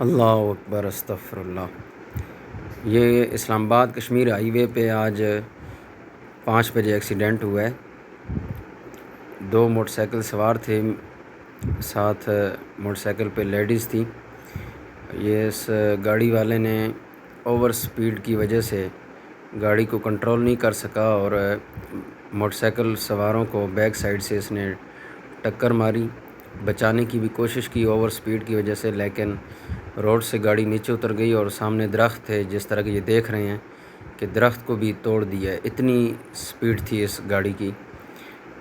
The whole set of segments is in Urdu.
اللہ اکبر استغفر اللہ۔ یہ اسلام آباد کشمیر ہائی وے پہ آج 5 بجے ایکسیڈنٹ ہوا ہے۔ 2 موٹر سائیکل سوار تھے، ساتھ موٹر سائیکل پہ لیڈیز تھی۔ اس گاڑی والے نے اوور سپیڈ کی وجہ سے گاڑی کو کنٹرول نہیں کر سکا اور موٹر سائیکل سواروں کو بیک سائیڈ سے اس نے ٹکر ماری۔ بچانے کی بھی کوشش کی اوور سپیڈ کی وجہ سے، لیکن روڈ سے گاڑی نیچے اتر گئی اور سامنے درخت تھے، جس طرح کہ یہ دیکھ رہے ہیں کہ درخت کو بھی توڑ دیا ہے، اتنی سپیڈ تھی اس گاڑی کی۔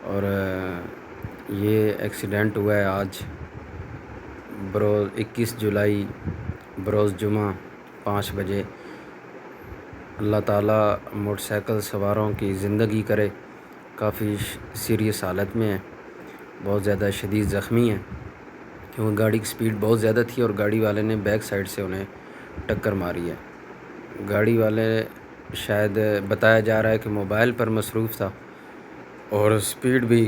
اور یہ ایکسیڈنٹ ہوا ہے آج 21 جولائی بروز جمعہ 5 بجے۔ اللہ تعالیٰ موٹر سائیکل سواروں کی زندگی کرے۔ کافی سیریس حالت میں ہے، بہت زیادہ شدید زخمی ہیں، کیونکہ گاڑی کی سپیڈ بہت زیادہ تھی اور گاڑی والے نے بیک سائیڈ سے انہیں ٹکر ماری ہے۔ گاڑی والے شاید بتایا جا رہا ہے کہ موبائل پر مصروف تھا اور سپیڈ بھی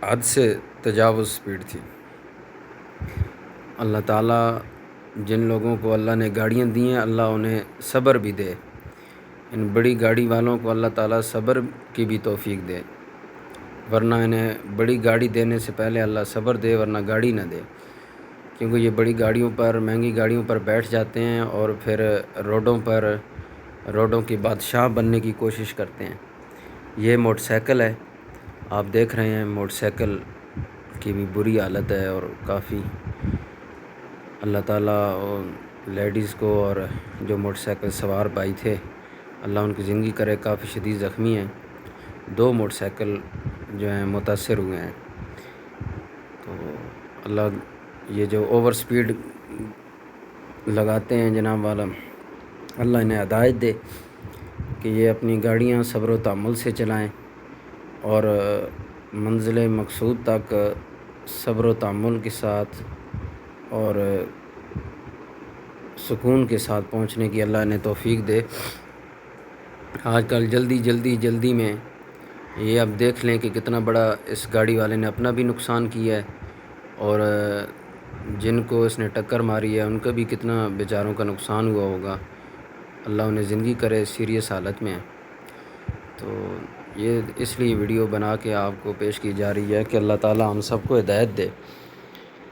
حد سے تجاوز سپیڈ تھی۔ اللہ تعالیٰ جن لوگوں کو اللہ نے گاڑیاں دی ہیں، اللہ انہیں صبر بھی دے۔ ان بڑی گاڑی والوں کو اللہ تعالیٰ صبر کی بھی توفیق دے، ورنہ انہیں بڑی گاڑی دینے سے پہلے اللہ صبر دے، ورنہ گاڑی نہ دے، کیونکہ یہ بڑی گاڑیوں پر، مہنگی گاڑیوں پر بیٹھ جاتے ہیں اور پھر روڈوں کی بادشاہ بننے کی کوشش کرتے ہیں۔ یہ موٹر سائیکل ہے، آپ دیکھ رہے ہیں، موٹر سائیکل کی بھی بری حالت ہے اور کافی۔ اللہ تعالیٰ لیڈیز کو اور جو موٹر سائیکل سوار بھائی تھے، اللہ ان کی زندگی کرے۔ کافی شدید زخمی ہیں، 2 موٹر سائیکل جو ہیں متاثر ہوئے ہیں۔ تو اللہ یہ جو اوور سپیڈ لگاتے ہیں جناب والا، اللہ انہیں ہدایت دے کہ یہ اپنی گاڑیاں صبر و تحمل سے چلائیں اور منزل مقصود تک صبر و تحمل کے ساتھ اور سکون کے ساتھ پہنچنے کی اللہ انہیں توفیق دے۔ آج کل جلدی میں یہ اب دیکھ لیں کہ کتنا بڑا اس گاڑی والے نے اپنا بھی نقصان کیا ہے اور جن کو اس نے ٹکر ماری ہے ان کا بھی کتنا بیچاروں کا نقصان ہوا ہوگا۔ اللہ انہیں زندگی کرے، سیریس حالت میں ہے۔ تو یہ اس لیے ویڈیو بنا کے آپ کو پیش کی جا رہی ہے کہ اللہ تعالیٰ ہم سب کو ہدایت دے۔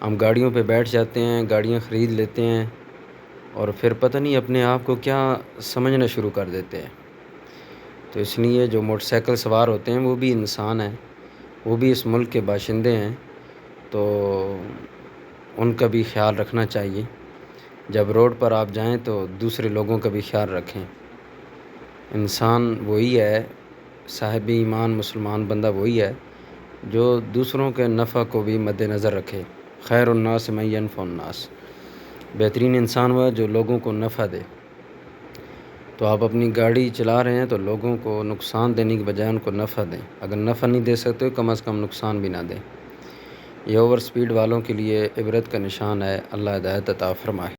ہم گاڑیوں پہ بیٹھ جاتے ہیں، گاڑیاں خرید لیتے ہیں اور پھر پتہ نہیں اپنے آپ کو کیا سمجھنا شروع کر دیتے ہیں۔ تو اس لیے جو موٹر سائیکل سوار ہوتے ہیں وہ بھی انسان ہیں، وہ بھی اس ملک کے باشندے ہیں، تو ان کا بھی خیال رکھنا چاہیے۔ جب روڈ پر آپ جائیں تو دوسرے لوگوں کا بھی خیال رکھیں۔ انسان وہی ہے، صاحب ایمان مسلمان بندہ وہی ہے جو دوسروں کے نفع کو بھی مد نظر رکھے۔ خیر الناس من ینفع الناس، بہترین انسان وہ ہے جو لوگوں کو نفع دے۔ تو آپ اپنی گاڑی چلا رہے ہیں تو لوگوں کو نقصان دینے کی بجائے ان کو نفع دیں۔ اگر نفع نہیں دے سکتے کم از کم نقصان بھی نہ دیں۔ یہ اوور سپیڈ والوں کے لیے عبرت کا نشان ہے۔ اللہ ہدایت عطا فرمائے۔